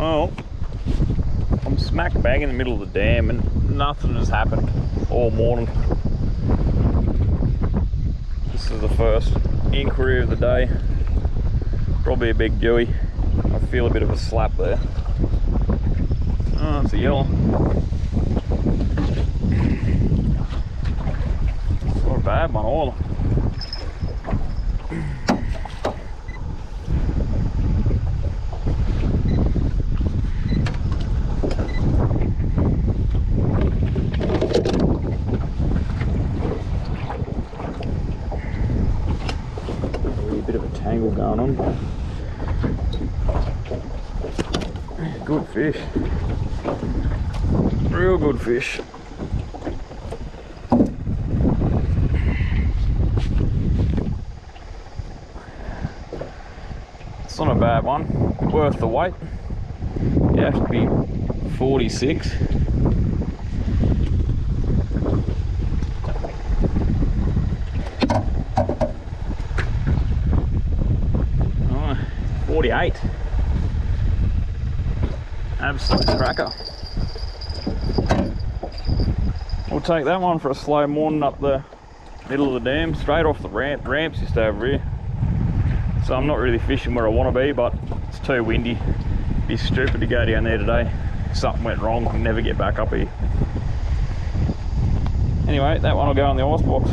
Oh, I'm smack bang in the middle of the dam and nothing has happened all morning. This is the first inquiry of the day. Probably a big dewy. I feel a bit of a slap there. Oh, it's a yellow. Not a bad one either. Bit of a tangle going on. Good fish. Real good fish. It's not a bad one. Worth the wait. You have to be 46. 48. Absolute cracker. We'll take that one for a slow morning up the middle of the dam, straight off the ramp. The ramp's just over here. So I'm not really fishing where I want to be, but it's too windy. It'd be stupid to go down there today. Something went wrong, we'll never get back up here. Anyway, that one will go in the ice box.